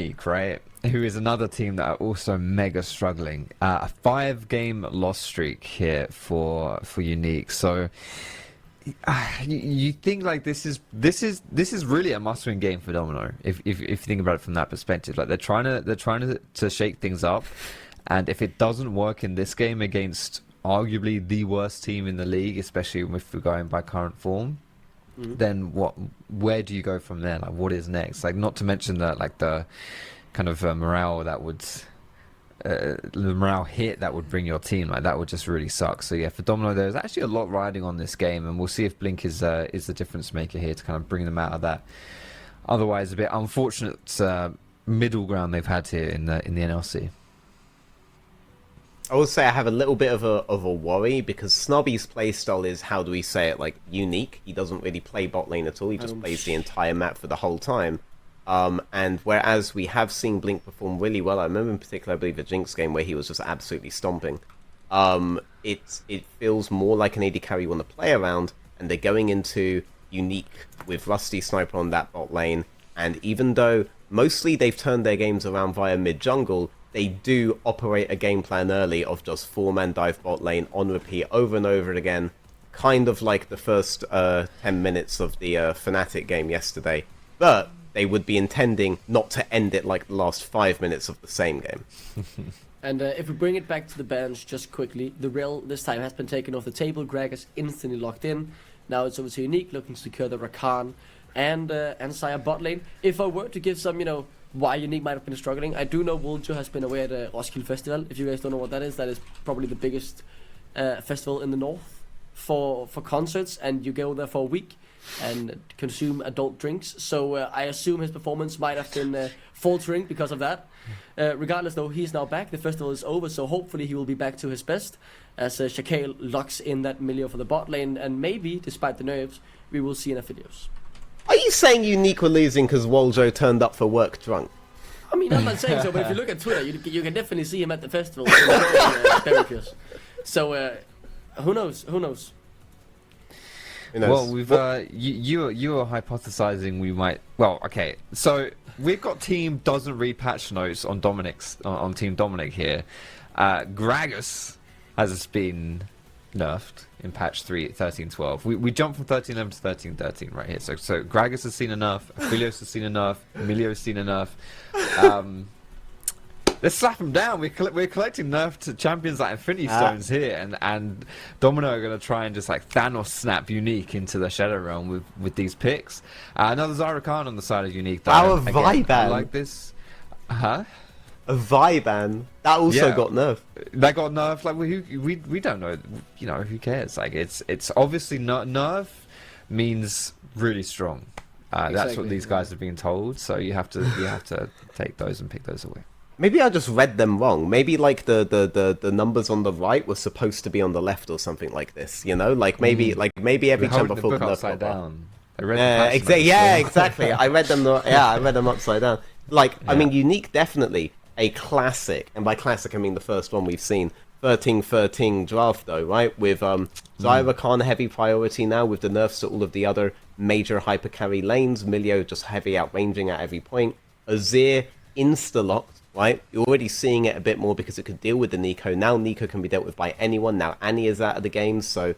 Uniq, right? Who is another team that are also mega struggling. A 5-game loss streak here for Uniq. So you think like this is really a must-win game for Domino if you think about it from that perspective. Like they're trying to shake things up, and if it doesn't work in this game against arguably the worst team in the league, especially if we're going by current form, then where do you go from there? Like what is next? Like not to mention that like the kind of morale that would the morale hit that would bring your team, like that would just really suck. So yeah, for Domino there's actually a lot riding on this game, and we'll see if Blink is the difference maker here to kind of bring them out of that otherwise a bit unfortunate middle ground they've had here in the NLC. I will say I have a little bit of a worry because Snobby's playstyle is, how do we say it, like unique. He doesn't really play bot lane at all. He just plays the entire map for the whole time. And whereas we have seen Blink perform really well, I remember in particular, I believe, the Jinx game where he was just absolutely stomping. It feels more like an AD carry you want to play around, and they're going into Unique with Rusty Sniper on that bot lane. And even though mostly they've turned their games around via mid-jungle, they do operate a game plan early of just 4-man dive bot lane on repeat over and over again, kind of like the first 10 minutes of the Fnatic game yesterday. But they would be intending not to end it like the last 5 minutes of the same game. And if we bring it back to the bench just quickly, the Rel this time has been taken off the table. Greg is instantly locked in. Now it's over to Unique, looking to secure the Rakan and Sire bot lane. If I were to give some, why Unique might have been struggling, I do know Vulture has been away at Roskilde Festival. If you guys don't know what that is probably the biggest festival in the north for concerts, and you go there for a week and consume adult drinks. So I assume his performance might have been faltering because of that. Regardless though, he's now back. The festival is over, so hopefully he will be back to his best as Shakale locks in that Milio for the bot lane, and maybe, despite the nerves, we will see enough videos. Are you saying Unique were losing because Woljo turned up for work drunk? I mean, I'm not saying so, but if you look at Twitter, you can definitely see him at the festival. So, who knows? Who knows? Well, we've you were hypothesizing we might. Well, okay. So we've got team doesn't read patch notes on on Team Dominic here. Gragas has been nerfed in patch 13.12. We jumped from 13.11 to 13.13 right here. So Gragas has seen enough. Aphelios has seen enough. Emilio's seen enough. Let's slap him down. We're collecting nerfed champions like Infinity Stones here, and Domino are going to try and just like Thanos snap Unique into the Shadow Realm with these picks. Another Zyrakan on the side of Unique. Wow, a Viban. I like this. Huh? A Viban. That also got nerfed. That got nerfed. Like we don't know. Who cares? Like it's obviously not nerf means really strong. That's what these guys have been told. So you have to take those and pick those away. Maybe I just read them wrong. Maybe like the numbers on the right were supposed to be on the left or something like this. Like maybe every time before the upside down. Exactly. I read them. I read them upside down. I mean, Unique definitely a classic, and by classic I mean the first one we've seen. 13-13 draft though, right? With Zyrakan heavy priority now with the nerfs to all of the other major hyper carry lanes. Milio just heavy outranging at every point. Azir insta-locked. Right, you're already seeing it a bit more because it could deal with the Nico. Now Nico can be dealt with by anyone. Now Annie is out of the game, so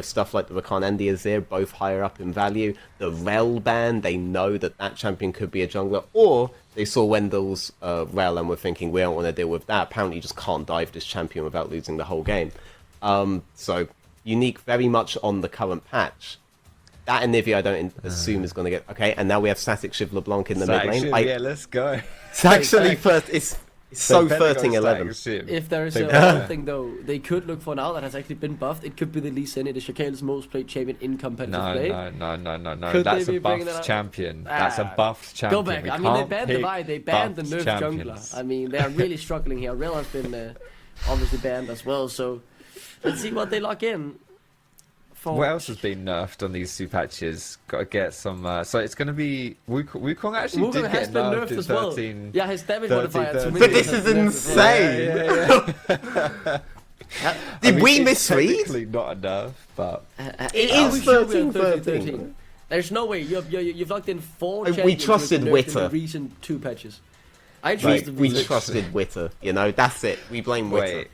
stuff like the Rakan and the Azir both higher up in value. The Rel ban, they know that champion could be a jungler, or they saw Wendell's Rel and were thinking we don't want to deal with that. Apparently, you just can't dive this champion without losing the whole game. So Unique very much on the current patch. That Anivia I don't assume is going to get... Okay, and now we have Static Shiv LeBlanc in the mid lane. Yeah, let's go. It's actually first... It's so 13-11. If there is one thing, though, they could look for now that has actually been buffed, it could be the Lee Sin. It is Shakale's most played champion in competitive play. No. That's a buffed champion. That's a buffed champion. Go back. I mean, they banned the Vi. They banned the nerf jungler. I mean, they are really struggling here. Rel has been obviously banned as well, so let's see what they lock in. What else has been nerfed on these two patches? Got to get some. So it's going to be Wukong actually did get nerfed in 13. Yeah, his damage modifier. But this is insane. Did we misread? Technically not enough, but it is 13-13. There's no way you've locked in 4 champions. We trusted in Witter. the recent 2 patches. I trust Like, the we Vods. trusted Witter, you know, that's it. We blame Witter. Wait.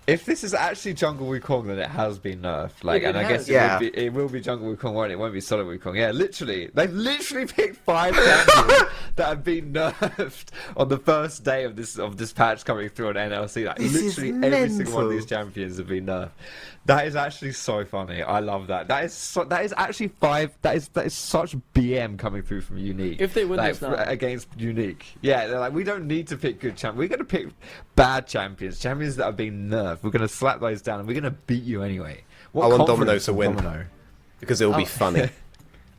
If this is actually Jungle Wukong, then it has been nerfed. Like, It and I has. guess Yeah. it will be Jungle Wukong, won't it? It won't be Solid Wukong. Yeah, literally. They've literally picked 5 champions that have been nerfed on the first day of this patch coming through on NLC. Like, This is literally every single one of mental. these champions have been nerfed. That is actually so funny. I love that. That is actually 5. That is such BM coming through from Uniq. If they win like, this now. against Uniq. Yeah, they're like, we don't need to pick good champions. We're going to pick bad champions that have been nerfed. We're going to slap those down and we're going to beat you anyway. What I want Domino confidence to in win. Domino? Because it'll be funny.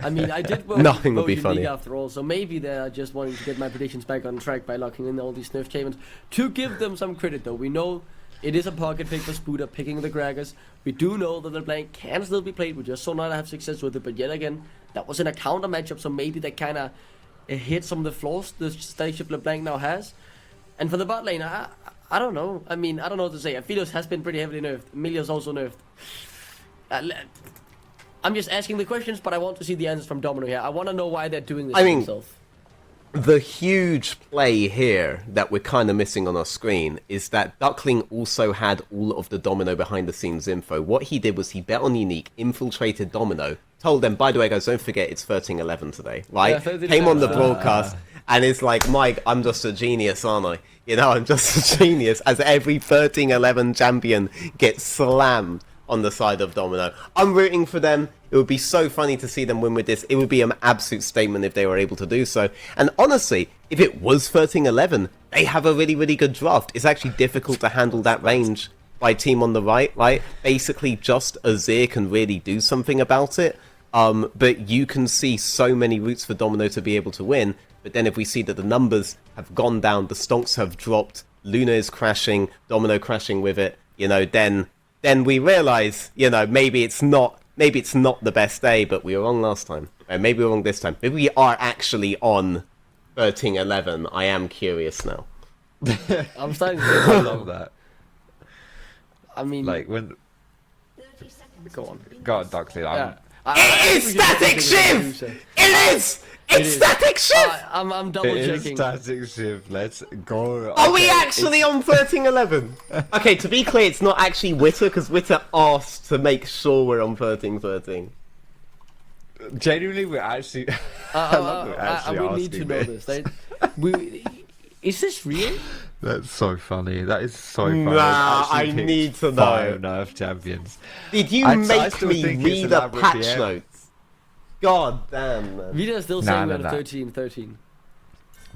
I mean, I did vote, Nothing will vote be Unique funny. after all, so maybe they're just wanting to get my predictions back on track by locking in all these nerf champions. To give them some credit, though, we know it is a pocket pick for Spooder picking the Gragas. We do know that the blank can still be played. We just saw not have success with it, but yet again, that was in a counter matchup, so maybe that kind of hit some of the flaws the Starship LeBlanc now has. And for the bot lane, I don't know. I mean, I don't know what to say. Aphelios has been pretty heavily nerfed. Emilio's also nerfed. I'm just asking the questions, but I want to see the answers from Domino here. I want to know why they're doing this I to mean, themselves. The huge play here that we're kind of missing on our screen is that Duckling also had all of the Domino behind the scenes info. What he did was he bet on Uniq, infiltrated Domino, told them, by the way guys, don't forget it's 13-11 today, right? Yeah, 13-11. Came on the broadcast and it's like, Mike, I'm just a genius, aren't I? You know, I'm just a genius, as every 13-11 champion gets slammed on the side of Domino. I'm rooting for them. It would be so funny to see them win with this. It would be an absolute statement if they were able to do so. And honestly, if it was 13-11, they have a really, really good draft. It's actually difficult to handle that range by team on the right, right? Basically, just Azir can really do something about it. But you can see so many routes for Domino to be able to win. But then if we see that the numbers have gone down, the stonks have dropped, Luna is crashing, Domino crashing with it, you know, then we realize, you know, maybe it's not the best day, but we were wrong last time. Maybe we're wrong this time. Maybe we are actually on 13-11. I am curious now. I'm starting to I think, love that. I mean, Like when go on. God, Duxley, Yeah. It is static shift! It is! It's static shift! I'm double it is checking. static shift. Let's go. Are we Okay, actually on 13-11? Okay, to be clear, it's not actually Witter, because Witter asked to make sure we're on 13-13. Genuinely, we're actually. I love we're actually we need to asking know this. this. Is this real? That's so funny. That is so funny. Nah, They've actually I picked need to know. 5 nerf champions. Did you I make still me think it's read a elaborate patch PM. notes? God damn, man. Vita is still Nah, saying nah, we're nah. at 13-13.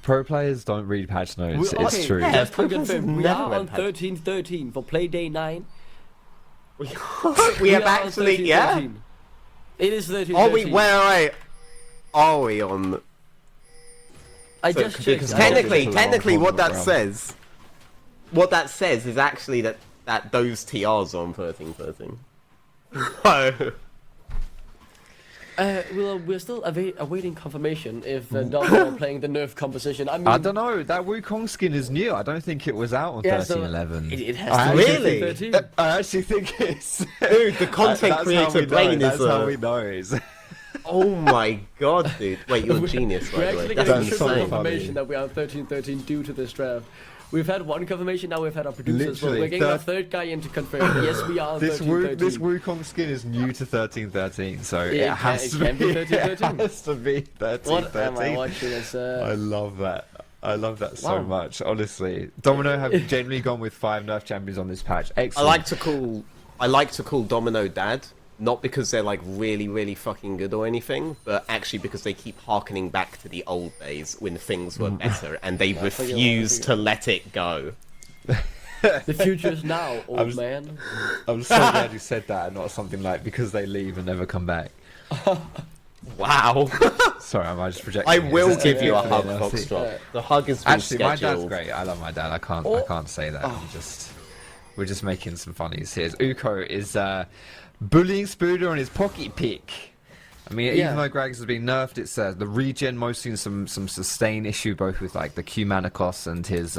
Pro players don't read patch notes. Okay, It's true. yeah. just to Pro players confirm, have we never are read on patch. 13-13 for play day 9. we have We are on actually, 13-13. yeah? It is 13-13. Are we, where are we on? I So, just because checked. technically, what that Round. says is actually that those TRs are on 13-13. Oh. Well, we're still awaiting confirmation if Domino are playing the nerf composition. I mean, I don't know. That Wukong skin is new. I don't think it was out on yeah, so 13-11. it has I to be Really? 13-13. I actually think it's. Dude, the content That's how creator we know. brain That's is how we know. Is Oh my god, dude. Wait, you're a genius, by We're the way. actually That's getting That's triple so insane. funny. confirmation that we are 13-13 due to this draft. We've had one confirmation, now we've had our producers. Well, Literally, we're getting our third guy in to confirm. Yes, we are on this 13-13. this Wukong skin is new to 13-13, so It it has to can be be. 13-13. It has to be 13-13. What am I watching? It's, I love that. I love that so Wow. much. Honestly, Domino have generally gone with 5 nerf champions on this patch. I Excellent. like to call Domino Dad, not because they're like really, really fucking good or anything, but actually because they keep harkening back to the old days when things were better and they refuse to let it go. the future is now, old I'm- man. I'm so glad you said that, and not something like because they leave and never come back. Wow. Sorry, am I just projecting? I it? will Is give that- you a yeah, hug, yeah, Foxtrot. The hug is been Actually, my scheduled. dad's great. I love my dad. I Oh. can't say that. We're just making some funnies here. Uko is bullying Spooder on his pocket pick. I mean, Yeah. even though Grags has been nerfed, it's the regen mostly some sustain issue, both with like the Q mana costs and his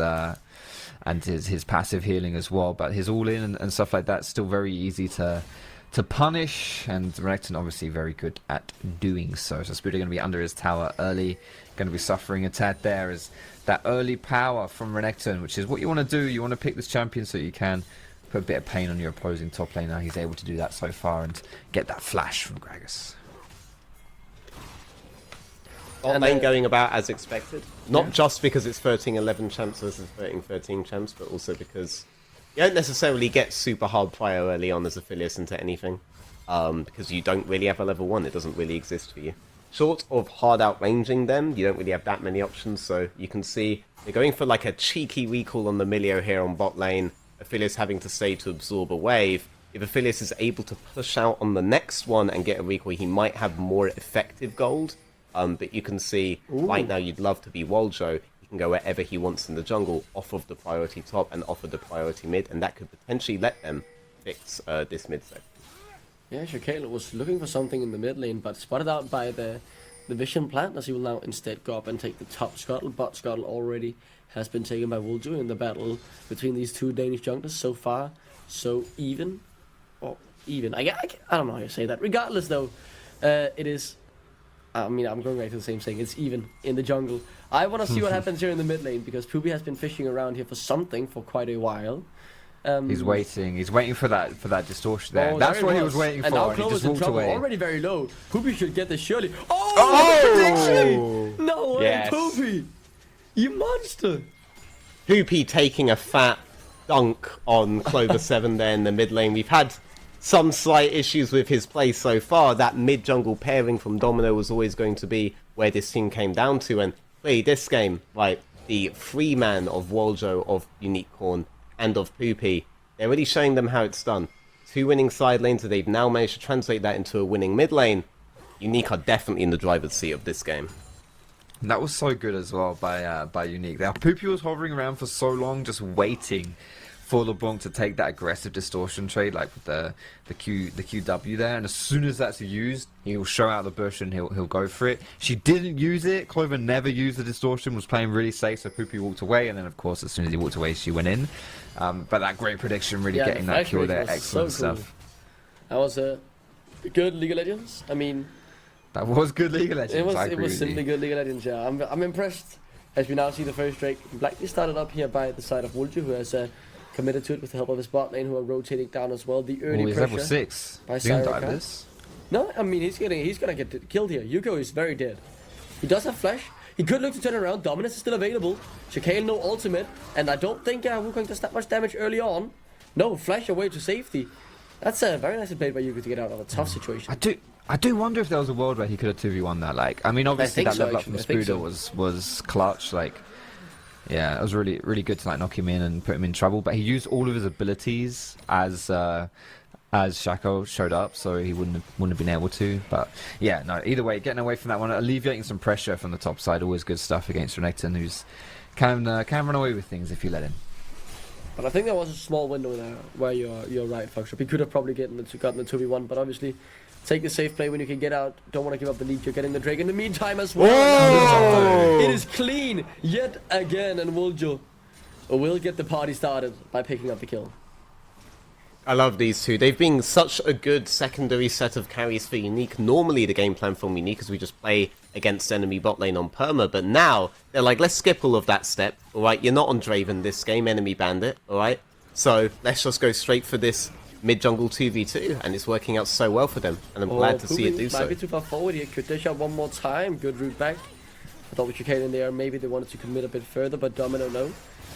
passive healing as well. But his all in and stuff like that's still very easy to to punish, and Renekton obviously very good at doing so. So Spuda going to be under his tower early, going to be suffering a tad there as that early power from Renekton, which is what you want to do. You want to pick this champion so you can put a bit of pain on your opposing top laner. He's able to do that so far and get that flash from Gragas. Bot lane going about as expected. Not just because it's 13-11 champs versus 13-13 champs, but also because you don't necessarily get super hard prio early on as affiliates into anything. Because you don't really have a level 1. It doesn't really exist for you. Short of hard outranging them, you don't really have that many options. So you can see they're going for like a cheeky recall on the Milio here on bot lane. Aphelios having to stay to absorb a wave. If Aphelios is able to push out on the next one and get a recall, he might have more effective gold. But you can see right now you'd love to be Woljo. He can go wherever he wants in the jungle, off of the priority top and off of the priority mid, and that could potentially let them fix this mid sector. Yeah, Shakale was looking for something in the mid lane, but spotted out by the Vision plant, as he will now instead go up and take the top scuttle. Bot scuttle already has been taken by Woljo in the battle between these two Danish junglers. So far, so even. Or even. I don't know how you say that. Regardless, though, it is... I mean, I'm going back to the same thing. It's even in the jungle. I want to see what happens here in the mid lane, because Poopy has been fishing around here for something for quite a while. He's waiting. He's waiting for that distortion there. Oh, That's there what it he was waiting and for. now And he Clover's just in walked trouble, away. already very low. Poopy should get this surely. Oh! Prediction! No way, Yes. Poopy! You monster! Poopy taking a fat dunk on Clover 7 there in the mid lane. We've had some slight issues with his play so far. That mid-jungle pairing from Domino was always going to be where this team came down to. And clearly this game, right, the free man of Woljo, of Unique Corn, and of Poopy, they're really showing them how it's done. 2 winning side lanes, they've now managed to translate that into a winning mid lane. Unique are definitely in the driver's seat of this game. That was so good as well by Unique. Now Poopy was hovering around for so long, just waiting for LeBlanc to take that aggressive distortion trade, like with the QW there, and as soon as that's used, he'll show out the bush and he'll go for it. She didn't use it. Clover never used the distortion, was playing really safe, so Poopy walked away, and then of course as soon as he walked away, she went in. But that great prediction, really getting that kill there, excellent stuff. That was a good League of Legends. I mean, that was good League of Legends. It was simply good League of Legends. Yeah, I'm impressed as we now see the first Drake. Blackly started up here by the side of Woljo, who has committed to it with the help of his bot lane, who are rotating down as well. The early he's pressure level 6. by He can dive Cyraka. this. No, I mean he's gonna get killed here. Yuko is very dead. He does have flash. He could look to turn around. Dominus is still available. Shakale no ultimate, and I don't think Wukong does that much damage early on. No, flash away to safety. That's a very nice play by Yuko to get out of a tough situation. I do wonder if there was a world where he could have 2v1 that. Like, I mean, obviously that level up from Spuda was clutch. Like, yeah, it was really good to like knock him in and put him in trouble. But he used all of his abilities as Shaco showed up, so he wouldn't have been able to. But yeah, no. Either way, getting away from that one, alleviating some pressure from the top side, always good stuff against Renekton, who's can run away with things if you let him. But I think there was a small window there where you're right, Foxtrot. He could have probably gotten the 2v1, but obviously take the safe play when you can get out. Don't want to give up the lead. You're getting the Drake in the meantime as well. It is clean yet again, and Woljo will get the party started by picking up the kill. I love these two. They've been such a good secondary set of carries for Unique. Normally the game plan from Unique is we just play against enemy bot lane on perma, but now they're like, let's skip all of that step, alright? You're not on Draven this game, enemy bandit, alright? So let's just go straight for this mid-jungle 2v2, and it's working out so well for them, and I'm glad to see it do so. Might be too far forward here. Could dish out one more time. Good route back. I thought we should get in there. Maybe they wanted to commit a bit further, but Domino no.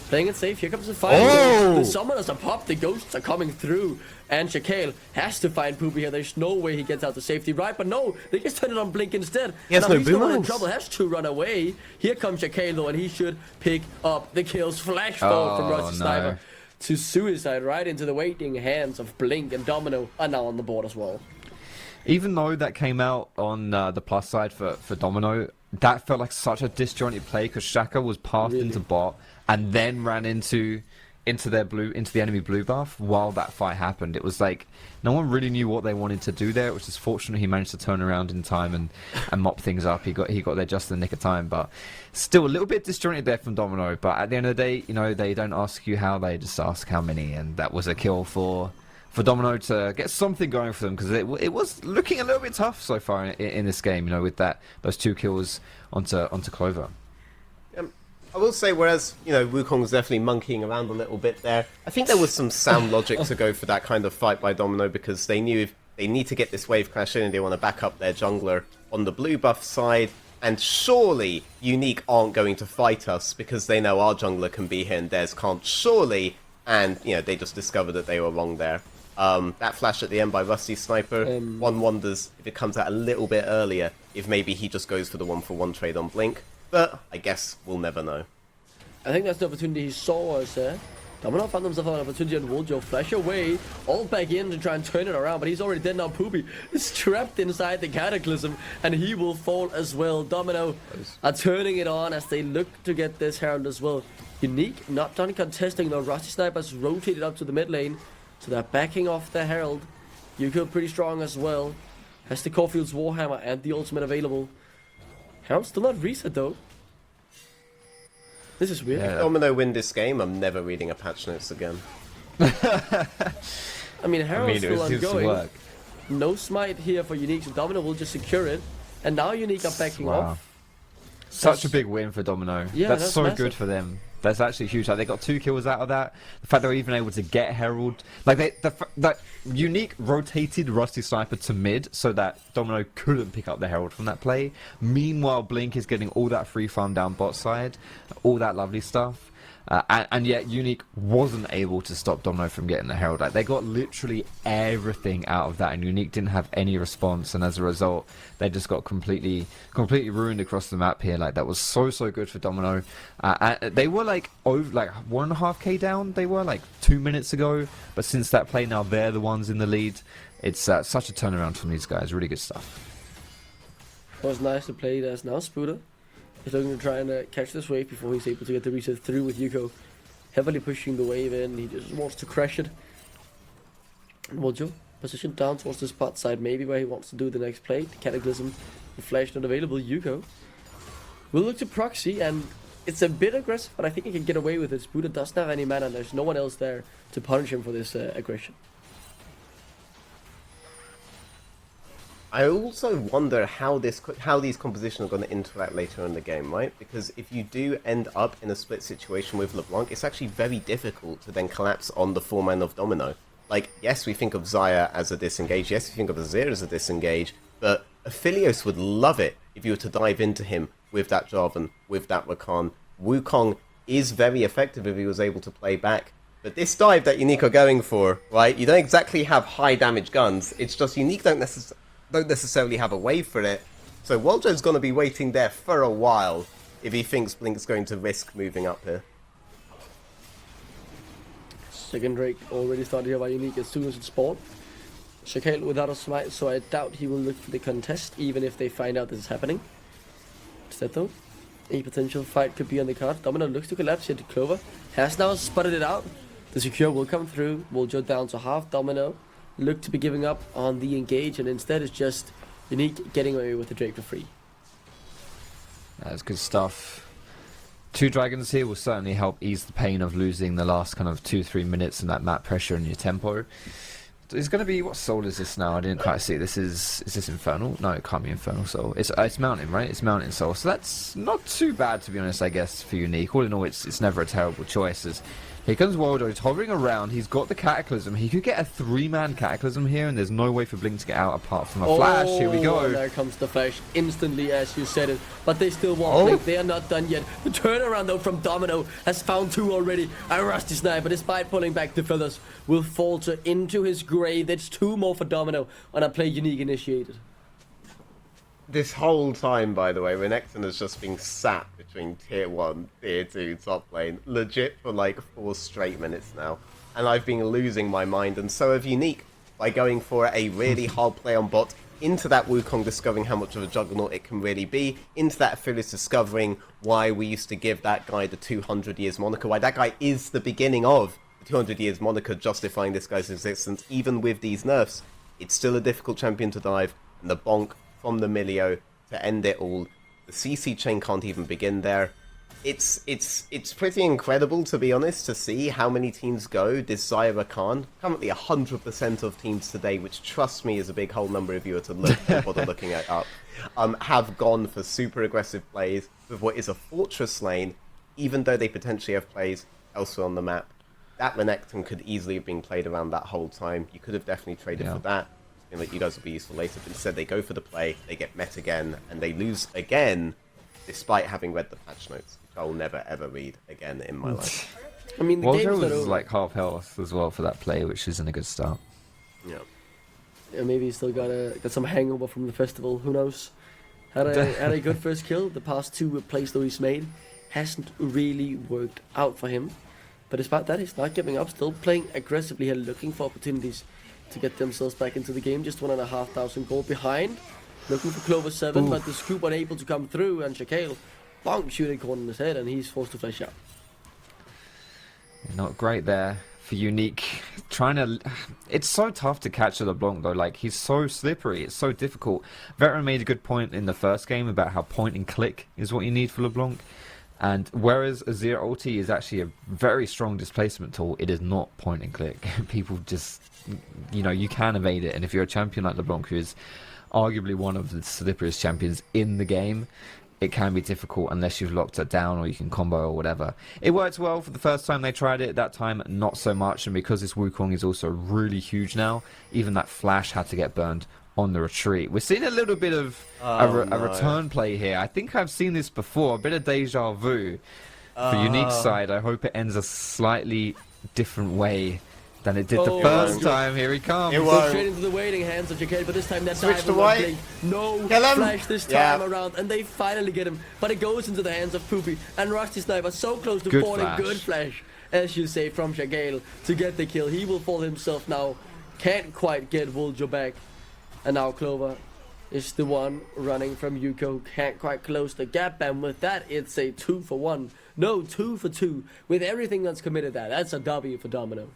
Playing it safe. Here comes the fight. The summoners are popped. The ghosts are coming through. And Shakale has to find Poopy here. There's no way he gets out to safety, right? But no, they just turn it on Blink instead. He has no he's the one in boomerang. trouble. Has to run away. Here comes Shakale though, and he should pick up the kills. Flash forward from Rusty Sniper to suicide right into the waiting hands of Blink, and Domino are now on the board as well. Even though that came out on the plus side for Domino, that felt like such a disjointed play because Shaka was passed into bot and then ran into the enemy blue buff while that fight happened. It was like no one really knew what they wanted to do there. It was just fortunate he managed to turn around in time and mop things up. He got there just in the nick of time, but still a little bit disjointed there from Domino. But at the end of the day, you know, they don't ask you how, they just ask how many, and that was a kill for for Domino to get something going for them, because it was looking a little bit tough so far in this game, you know, with those 2 kills onto Clover. I will say, whereas, you know, Wukong was definitely monkeying around a little bit there, I think there was some sound logic to go for that kind of fight by Domino, because they knew if they need to get this wave crash in and they want to back up their jungler on the blue buff side, and surely Uniq aren't going to fight us because they know our jungler can be here and theirs can't, surely, and, you know, they just discovered that they were wrong there. That flash at the end by Rusty Sniper, one wonders if it comes out a little bit earlier, if maybe he just goes for the 1-for-1 trade on Blink. But I guess we'll never know. I think that's the opportunity he saw us there. Domino found himself an opportunity and Wojo flash away, all back in to try and turn it around, but he's already dead now. Poopy is trapped inside the Cataclysm, and he will fall as well. Domino are turning it on as they look to get this Herald as well. Uniq not done contesting, though. Rusty Snipers rotated up to the mid lane, so they're backing off the Herald. Yuko pretty strong as well. Has the Caulfield's Warhammer and the ultimate available. Herald still not reset though. This is weird. If Domino win this game, I'm never reading a patch notes again. I mean, Herald's still ongoing. No smite here for Uniq, so Domino will just secure it. And now Uniq are backing off. Such a big win for Domino. Yeah, that's so massive. Good for them. That's actually huge. Like, they got 2 kills out of that. The fact they were even able to get Herald, like that Uniq rotated Rusty Sniper to mid so that Domino couldn't pick up the Herald from that play. Meanwhile, Blink is getting all that free farm down bot side, all that lovely stuff. And yet Uniq wasn't able to stop Domino from getting the Herald. Like, they got literally everything out of that, and Uniq didn't have any response, and as a result, they just got completely ruined across the map here. Like, that was so good for Domino. And they were like over 1.5k down. They were like 2 minutes ago, but since that play, now they're the ones in the lead. It's such a turnaround from these guys. Really good stuff. It was nice to play as now Spooter. He's looking to try and catch this wave before he's able to get the reset through with Yuko heavily pushing the wave in. He just wants to crash it. Wojo positioned down towards the spot side, maybe where he wants to do the next play. The Cataclysm, the flash not available. Yuko will look to proxy, and it's a bit aggressive, but I think he can get away with it. Spooter doesn't have any mana, and there's no one else there to punish him for this aggression. I also wonder how these compositions are going to interact later in the game, right? Because if you do end up in a split situation with LeBlanc, it's actually very difficult to then collapse on the 4-man of Domino. Like, yes, we think of Xayah as a disengage, yes, we think of Azir as a disengage, but Aphelios would love it if you were to dive into him with that Jarvan, with that Rakan. Wukong is very effective if he was able to play back. But this dive that Uniq are going for, right, you don't exactly have high damage guns, it's just Uniq don't necessarily have a wave for it. So Waljo's going to be waiting there for a while if he thinks Blink's going to risk moving up here. Second Drake already started here by Uniq as soon as it's spawned. Shakale without a smite, so I doubt he will look for the contest, even if they find out this is happening. Instead though, a potential fight could be on the card. Domino looks to collapse here to Clover. Has now spotted it out. The secure will come through. Waljo down to half. Domino look to be giving up on the engage, and instead it's just Uniq getting away with the Drake for free. That's good stuff. 2 dragons here will certainly help ease the pain of losing the last kind of 2-3 minutes and that map pressure and your tempo. It's going to be, what soul is this now? I didn't quite see. Is this Infernal? No, it can't be Infernal Soul. It's Mountain, right? It's Mountain Soul. So that's not too bad, to be honest, I guess, for Uniq. All in all, it's never a terrible choice. Here comes Waldo, he's hovering around, he's got the Cataclysm, he could get a 3-man Cataclysm here, and there's no way for Blink to get out apart from a flash. Here we go. And there comes the flash instantly, as you said it, but they still want Blink, they are not done yet. The turnaround though from Domino has found 2 already. A Rusty Sniper, despite pulling back the feathers, will falter into his grave. It's 2 more for Domino on a play Uniq initiated. This whole time, by the way, Renekton has just been sat between tier 1, tier 2, top lane, legit for like 4 straight minutes now. And I've been losing my mind, and so have Uniq, by going for a really hard play on bot, into that Wukong discovering how much of a juggernaut it can really be, into that Phyllis discovering why we used to give that guy the 200 years moniker, why that guy is the beginning of the 200 years moniker, justifying this guy's existence. Even with these nerfs, it's still a difficult champion to dive, and the bonk from the Milio to end it all. The CC chain can't even begin there. It's pretty incredible, to be honest, to see how many teams go this Zaya Rakan. Currently 100% of teams today, which trust me is a big whole number if you were to look bother looking it up, have gone for super aggressive plays with what is a fortress lane, even though they potentially have plays elsewhere on the map. That Renekton could easily have been played around that whole time. You could have definitely traded for that. And that you guys will be useful later, but instead they go for the play, they get met again, and they lose again, despite having read the patch notes, which I will never ever read again in my life. I mean, the Waldo games that was are... like half health as well for that play, which isn't a good start. Yeah. Yeah, maybe he still got some hangover from the festival. Who knows? Had a good first kill. The past 2 plays that he's made hasn't really worked out for him. But despite that, he's not giving up. Still playing aggressively here, looking for opportunities to get themselves back into the game. Just 1,500 gold behind. Looking for Clover 7, but the scoop unable to come through. And Shaquille, bonk, shooting corner in his head, and he's forced to flash out. Not great there for Uniq. Trying to... It's so tough to catch LeBlanc though. Like, he's so slippery. It's so difficult. Veteran made a good point in the first game about how point and click is what you need for LeBlanc. And whereas Azir ulti is actually a very strong displacement tool, it is not point and click. People just... You know, you can evade it. And if you're a champion like LeBlanc, who is arguably one of the slipperiest champions in the game, it can be difficult unless you've locked it down or you can combo or whatever. It worked well for the first time they tried it. That time, not so much. And because this Wukong is also really huge now, even that flash had to get burned on the retreat. We're seeing a little bit of a return play here. I think I've seen this before. A bit of deja vu for Unique's side. I hope it ends a slightly different way than it did the first time. Here he comes. It Straight into the waiting hands of Jacquet, but this time that Switch dive to will white. blink. No flash this time around, and they finally get him. But it goes into the hands of Poopy, and Rusty Sniper so close to falling. Good flash, as you say, from Jacquet to get the kill. He will fall himself now. Can't quite get Vuljo back. And now Clover is the one running from Yuko. Can't quite close the gap, and with that, it's a 2 for 1. No, 2 for 2. With everything that's committed there, that's a W for Domino.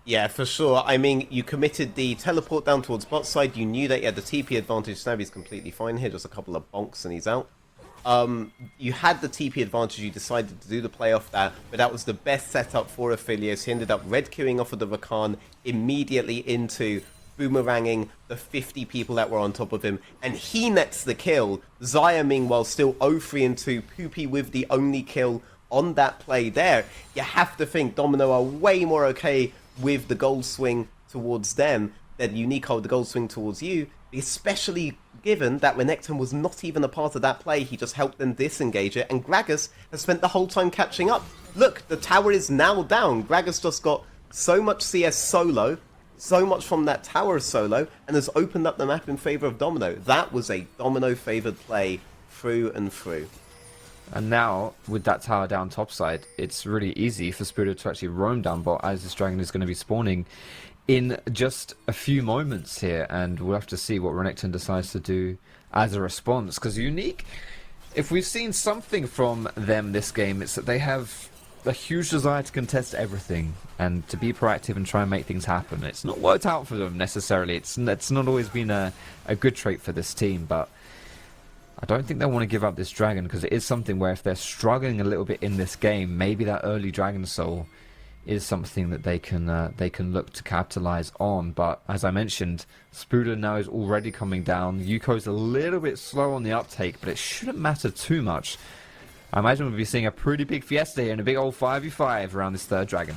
Yeah, for sure. I mean, you committed the teleport down towards bot side. You knew that you had the TP advantage. Now he's completely fine here. Just a couple of bonks and he's out. You had the TP advantage. You decided to do the play off that, but that was the best setup for Aphelios. He ended up red queuing off of the Rakan immediately into boomeranging the 50 people that were on top of him, and he nets the kill. Zaya, meanwhile, still 0-3 and 2. Poopy with the only kill on that play there. You have to think Domino are way more okay with the gold swing towards them than Uniq hold the gold swing towards you, especially given that Renekton was not even a part of that play. He just helped them disengage it, and Gragas has spent the whole time catching up. Look, the tower is now down. Gragas just got so much CS solo, so much from that tower solo, and has opened up the map in favor of Domino. That was a Domino favored play through and through. And now, with that tower down topside, it's really easy for Spirit to actually roam down bot, as this dragon is going to be spawning in just a few moments here, and we'll have to see what Renekton decides to do as a response. Because Uniq, if we've seen something from them this game, it's that they have a huge desire to contest everything and to be proactive and try and make things happen. It's not worked out for them necessarily. It's not always been a good trait for this team, but I don't think they want to give up this dragon, because it is something where if they're struggling a little bit in this game, maybe that early dragon soul is something that they can look to capitalize on. But as I mentioned, Spuda now is already coming down. Yuko's a little bit slow on the uptake, but it shouldn't matter too much. I imagine we'll be seeing a pretty big fiesta here and a big old 5v5 around this third dragon.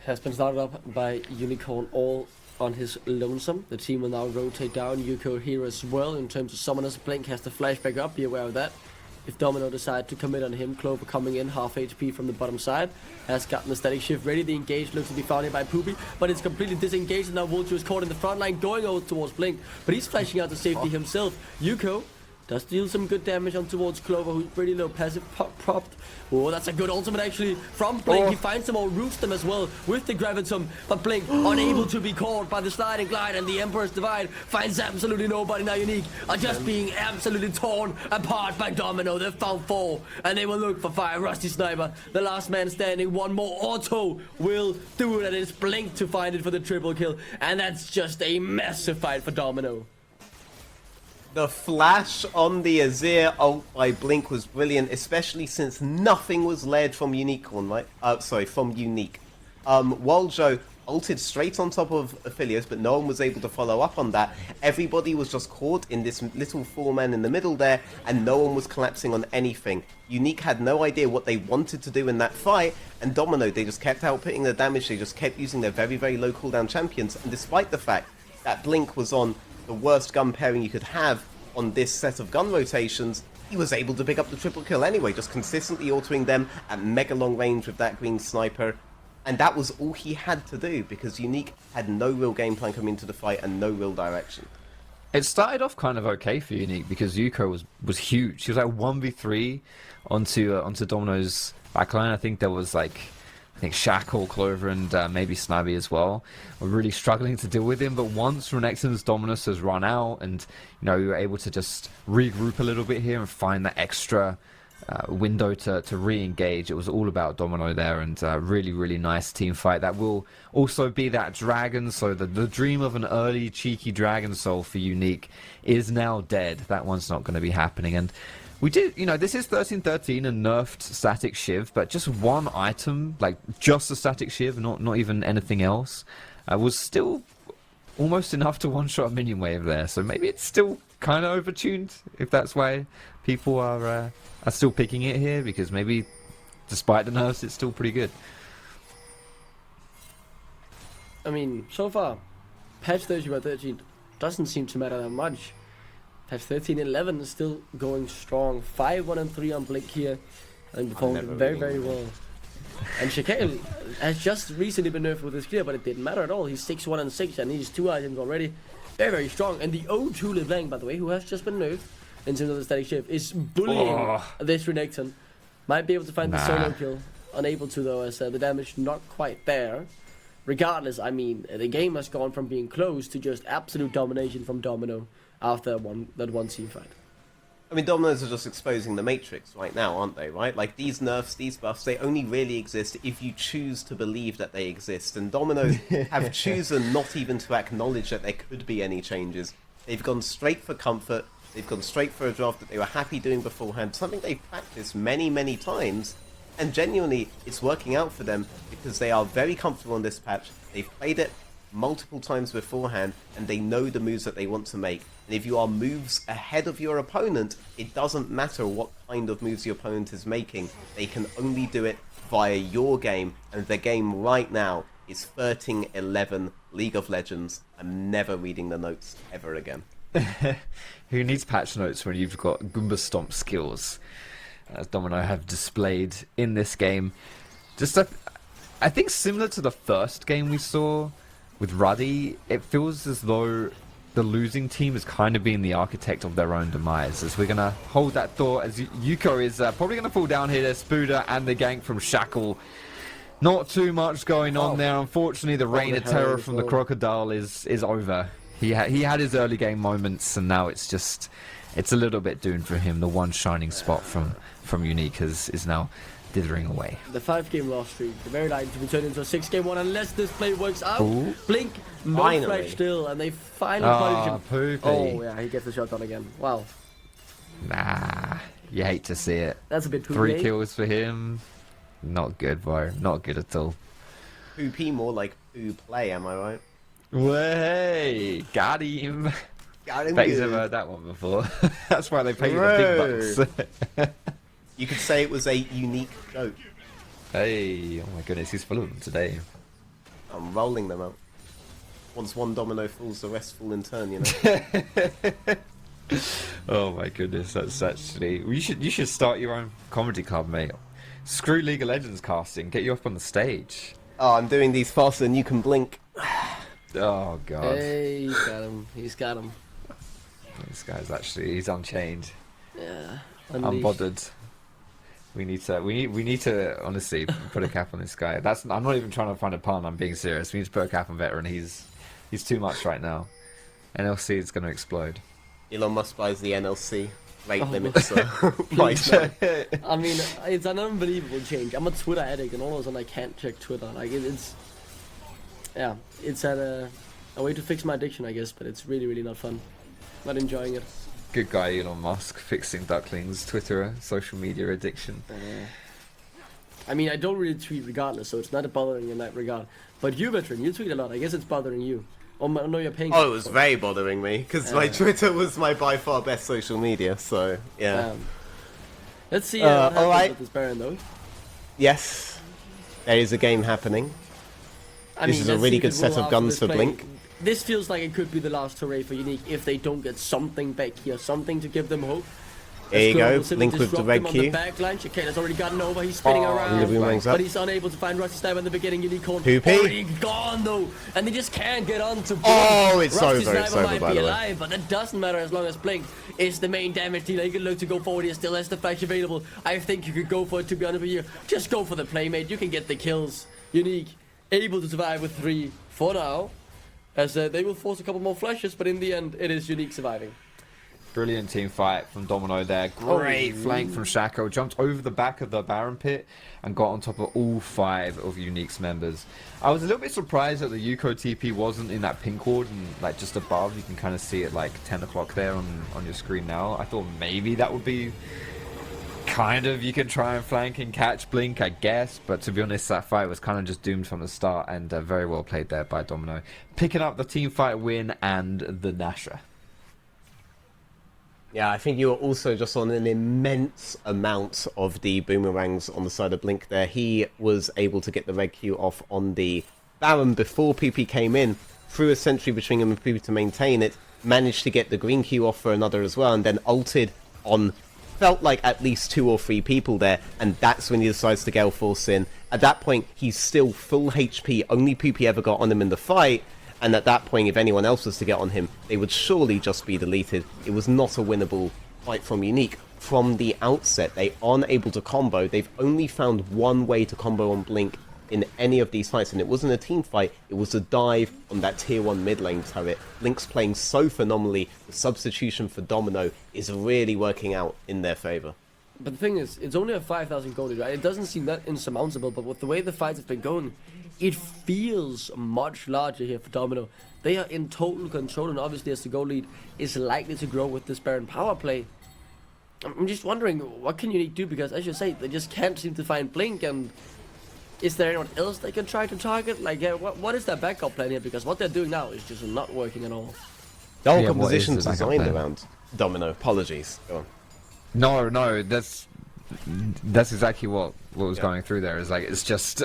Has been started up by Unicorn all on his lonesome. The team will now rotate down. Yuko here as well in terms of summoners. Blink has the flashback up, be aware of that. If Domino decide to commit on him, Clover coming in, half HP from the bottom side, has gotten the static shift ready. The engage looks to be found here by Poopy, but it's completely disengaged, and now Vulture is caught in the front line, going over towards Blink, but he's flashing out to safety himself. Yuko does deal some good damage on towards Clover, who's pretty low passive propped. Oh, that's a good ultimate actually from Blink. He finds them or roots them as well with the Gravitum, but Blink unable to be caught by the sliding glide, and the Emperor's Divide finds absolutely nobody. Now Uniq are just being absolutely torn apart by Domino. They've found 4, and they will look for 5. Rusty Sniper, the last man standing. One more auto will do it, and it's Blink to find it for the triple kill, and that's just a massive fight for Domino. The flash on the Azir ult by Blink was brilliant, especially since nothing was led from Unicorn, right? From Unique. Waljo ulted straight on top of Aphelios, but no one was able to follow up on that. Everybody was just caught in this little 4-man in the middle there, and no one was collapsing on anything. Unique had no idea what they wanted to do in that fight, and Domino, they just kept outputting the damage, they just kept using their very, very low cooldown champions, and despite the fact that Blink was on the worst gun pairing you could have on this set of gun rotations, he was able to pick up the triple kill anyway, just consistently altering them at mega long range with that green sniper. And that was all he had to do, because Unique had no real game plan coming into the fight and no real direction. It started off kind of okay for Unique because Yuko was huge. She was like 1v3 onto Domino's backline. I think there was like, Shackle, Clover, and maybe Snabby as well. Were really struggling to deal with him. But once Renekton's Dominus has run out, and you were able to just regroup a little bit here and find that extra window to re-engage. It was all about Domino there, and really, really nice team fight. That will also be that dragon, so the dream of an early cheeky dragon soul for Unique is now dead. That one's not going to be happening. And we did, this is 13-13 and nerfed static shiv, but just one item, like just a static shiv, not even anything else, was still almost enough to one-shot a minion wave there. So maybe it's still kind of overtuned, if that's why people are still picking it here, because maybe despite the nerfs it's still pretty good. I mean, so far, patch 30 by 13 doesn't seem to matter that much. Patch 13-11 is still going strong. 5-1-3 on Blink here, and performed very, very well. And Shaquille has just recently been nerfed with his clear, but it didn't matter at all. He's 6-1-6, and he's 2 items already. Very, very strong. And the O2 LeBlanc, by the way, who has just been nerfed in terms of the static shift, is bullying this Renekton. Might be able to find the solo kill. Unable to, though, as the damage not quite there. Regardless, I mean, the game has gone from being close to just absolute domination from Domino after that one team fight. I mean, Dominoes are just exposing the Matrix right now, aren't they, right? Like, these nerfs, these buffs, they only really exist if you choose to believe that they exist. And Dominoes have chosen not even to acknowledge that there could be any changes. They've gone straight for comfort. They've gone straight for a draft that they were happy doing beforehand, something they've practiced many, many times. And genuinely, it's working out for them because they are very comfortable on this patch. They've played it multiple times beforehand, and they know the moves that they want to make. And if you are moves ahead of your opponent, it doesn't matter what kind of moves your opponent is making. They can only do it via your game, and the game right now is 13-11 League of Legends. I'm never reading the notes ever again. Who needs patch notes when you've got Goomba Stomp skills, as Domino have displayed in this game? I think similar to the first game we saw with Ruddy, it feels as though the losing team is kind of being the architect of their own demise. As we're going to hold that thought, as Yuko is probably going to fall down here. There's Spuda and the gank from Shackle. Not too much going on there. Unfortunately, the Reign of Terror from the Crocodile is over. He had his early game moments, and now it's a little bit doomed for him. The one shining spot from Unique is now dithering away. The 5-game loss streak, very likely to be turned into a 6-game one unless this play works out. Ooh. Blink, no flash still, and they finally punish him. Poopy. Oh yeah, he gets the shot done again. Wow. Nah, you hate to see it. That's a bit poopy. 3 kills for him. Not good, bro. Not good at all. Poopy, more like poo play, am I right? Way, got him. Got him. Bet you've never heard that one before. That's why they pay you the big bucks. You could say it was a unique joke. Hey, oh my goodness, he's full of them today. I'm rolling them out. Once one domino falls, the rest fall in turn, you know? Oh my goodness, that's actually... You should start your own comedy club, mate. Screw League of Legends casting, get you up on the stage. Oh, I'm doing these faster than you can blink. Oh god. Hey, he's got him. He's got him. This guy's actually... He's unchained. Yeah. Unbothered. We need to honestly put a cap on this guy. I'm not even trying to find a pun. I'm being serious. We need to put a cap on Veteran. He's too much right now. NLC is going to explode. Elon Musk buys the NLC rate limits. I mean, it's an unbelievable change. I'm a Twitter addict, and all of a sudden I can't check Twitter. Like it's a way to fix my addiction, I guess. But it's really, really not fun. Not enjoying it. Good guy Elon Musk fixing Duckling's Twitter social media addiction. I mean, I don't really tweet regardless, so it's not bothering in that regard. But you, veteran, you tweet a lot. I guess it's bothering you. Oh, no, you're paying. Oh, it was very bothering me because my Twitter was my by far best social media. So yeah. Let's see what happens alright. with this Baron, though. Yes, there is a game happening. This is a let's really see good if it set will of after guns this for play. Blink. This feels like it could be the last hooray for Uniq if they don't get something back here, something to give them hope. There you go, We'll simply Blink with the disrupt red him on Q. the back line. Shikane's already gotten over. He's spinning around, Rings up. but he's unable to find Rusty Sniper in the beginning. Unicorn Poopy. already gone though, and they just can't get on to Blink. Oh, it's Rusty over, it's Sniper over, might by be the way. alive, but that doesn't matter as long as Blink is the main damage dealer. He can look to go forward. He still has the flash available. I think you could go for it, to be honest with you. Just go for the playmate. You can get the kills. Uniq able to survive with 3 for now, as they will force a couple more flashes, but in the end, it is Uniq surviving. Brilliant team fight from Domino there. Great flank from Shaco. Jumped over the back of the Baron pit and got on top of all 5 of Unique's members. I was a little bit surprised that the Yuko TP wasn't in that pink ward and like just above. You can kind of see it like 10 o'clock there on your screen now. I thought maybe that would be kind of, you can try and flank and catch Blink, I guess. But to be honest, that fight was kind of just doomed from the start, and very well played there by Domino. Picking up the team fight win and the Nasher. Yeah, I think you were also just on an immense amount of the boomerangs on the side of Blink there. He was able to get the red Q off on the Baron before PP came in, threw a sentry between him and PP to maintain it, managed to get the green Q off for another as well, and then ulted on, felt like at least 2 or 3 people there, and that's when he decides to Gale Force in. At that point, he's still full HP, only PP ever got on him in the fight, and at that point, if anyone else was to get on him, they would surely just be deleted. It was not a winnable fight from Uniq. From the outset, they aren't able to combo. They've only found one way to combo on Blink in any of these fights, and it wasn't a team fight, it was a dive on that tier 1 mid lane turret. Blink's playing so phenomenally, the substitution for Domino is really working out in their favour. But the thing is, it's only a 5,000 gold, right? It doesn't seem that insurmountable, but with the way the fights have been going, it feels much larger here for Domino. They are in total control, and obviously as the goal lead is likely to grow with this Baron power play, I'm just wondering, what can Uniq do? Because as you say, they just can't seem to find Blink, and is there anyone else they can try to target? Like, what is their backup plan here? Because what they're doing now is just not working at all. The whole Yeah, what is composition the backup designed plan? around Domino. Apologies. Go on. No, that's exactly what was going through there. Is like, it's just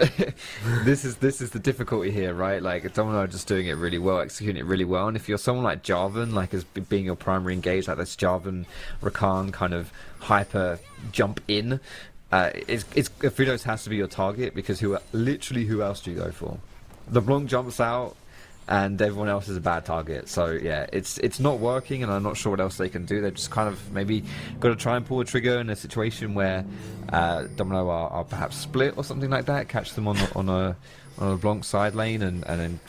this is the difficulty here, right? Like, Domino are just doing it really well, executing it really well. And if you're someone like Jarvan, like as being your primary engage, like this Jarvan Rakan kind of hyper jump in, Fidos has to be your target, because who else do you go for? LeBlanc jumps out, and everyone else is a bad target. So yeah, it's not working, and I'm not sure what else they can do. They've just kind of maybe got to try and pull a trigger in a situation where Domino are perhaps split or something like that. Catch them on a LeBlanc side lane, and then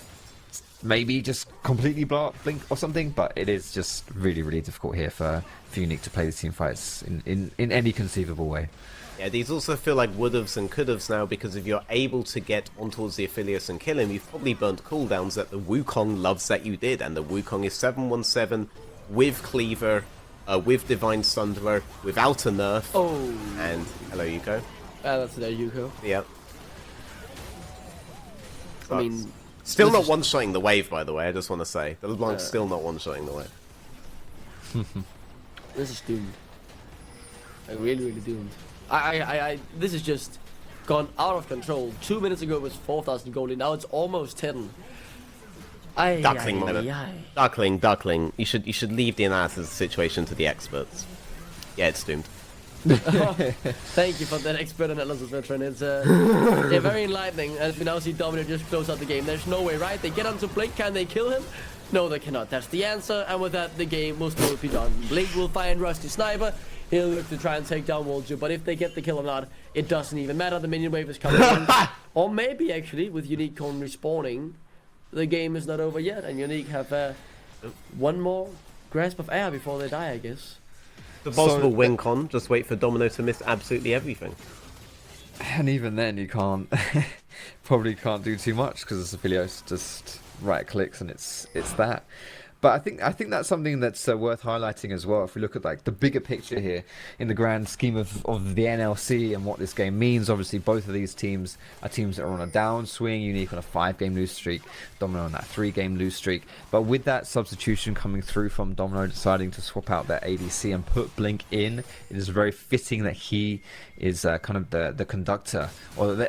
maybe just completely blow up Blink or something. But it is just really difficult here for Uniq to play the team fights in any conceivable way. Yeah, these also feel like would'ves and could'ves now, because if you're able to get on towards the Aphelios and kill him, you've probably burnt cooldowns that the Wukong loves that you did, and the Wukong is 717 with Cleaver, with Divine Sunderer, without a nerf. Oh. And hello, Yuko. That's their Yuko. Yeah. I mean, still this not is- one-shotting the wave, by the way, I just want to say. The LeBlanc's still not one-shotting the wave. this is doomed. Like, really doomed. This is just gone out of control. 2 minutes ago it was 4,000 gold, and now it's almost 10. Duckling minute. Duckling. You should leave the analysis of the situation to the experts. Yeah, it's doomed. Thank you for that expert analysis, veteran. It's yeah, very enlightening. And we now see Domino just close out the game. There's no way, right? They get onto Blink. Can they kill him? No, they cannot. That's the answer. And with that, the game will still be done. Blink will find Rusty Sniper. He'll look to try and take down Wolju, but if they get the kill or not, it doesn't even matter. The minion wave is coming in. Or maybe, actually, with Uniq respawning, the game is not over yet, and Uniq have one more grasp of air before they die, I guess. The possible win con, just wait for Domino to miss absolutely everything. And even then, you can't probably can't do too much, because the Aphelios just right clicks and it's that. But I think that's something that's worth highlighting as well. If we look at like the bigger picture here, in the grand scheme of the NLC and what this game means, obviously both of these teams are teams that are on a downswing. Uniq on a 5-game lose streak, Domino on that 3-game lose streak. But with that substitution coming through from Domino deciding to swap out their ADC and put Blink in, it is very fitting that he is kind of the conductor. Or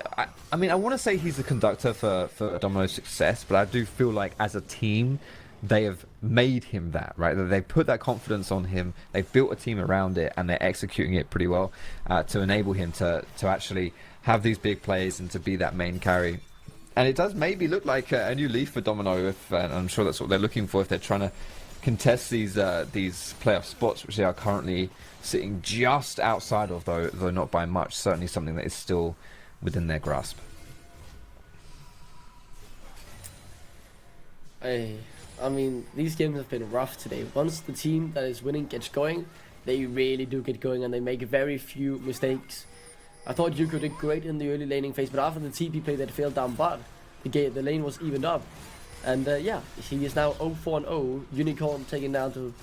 I mean, I want to say he's the conductor for Domino's success, but I do feel like as a team, they have made him that, right? They put that confidence on him. They've built a team around it, and they're executing it pretty well to enable him to actually have these big plays and to be that main carry. And it does maybe look like a new leaf for Domino, and I'm sure that's what they're looking for if they're trying to contest these playoff spots, which they are currently sitting just outside of, though not by much. Certainly something that is still within their grasp. I mean, these games have been rough today. Once the team that is winning gets going, they really do get going and they make very few mistakes. I thought Yuko did great in the early laning phase, but after the TP play that failed down bot, the lane was evened up. And yeah, he is now 0-4-0. Unicorn taken down to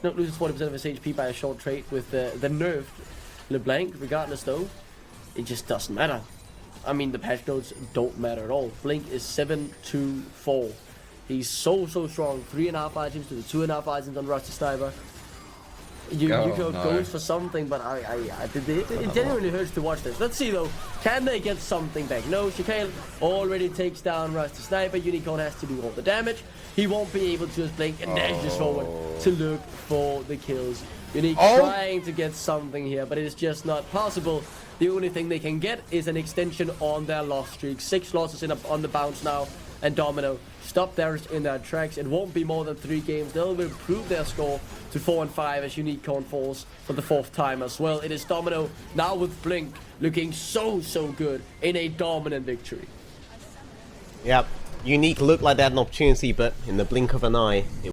loses 40% of his HP by a short trade with the nerfed LeBlanc. Regardless though, it just doesn't matter. I mean, the patch notes don't matter at all. Blink is 7-2-4. He's so strong. 3.5 items to the 2.5 items on Rusty Sniper. Yuko goes for something, but it genuinely hurts to watch this. Let's see though, can they get something back? No, Shikael already takes down Rusty Sniper. Unicorn has to do all the damage. He won't be able to just blink and dashes forward to look for the kills. Unique trying to get something here, but it is just not possible. The only thing they can get is an extension on their loss streak. 6 losses on the bounce now, and Domino stop theirs in their tracks. It won't be more than 3 games. They'll improve their score to 4-5 as Unicorn falls for the 4th time as well. It is Domino now with Blink looking so good in a dominant victory. Yep, Unique looked like they had an opportunity, but in the blink of an eye, it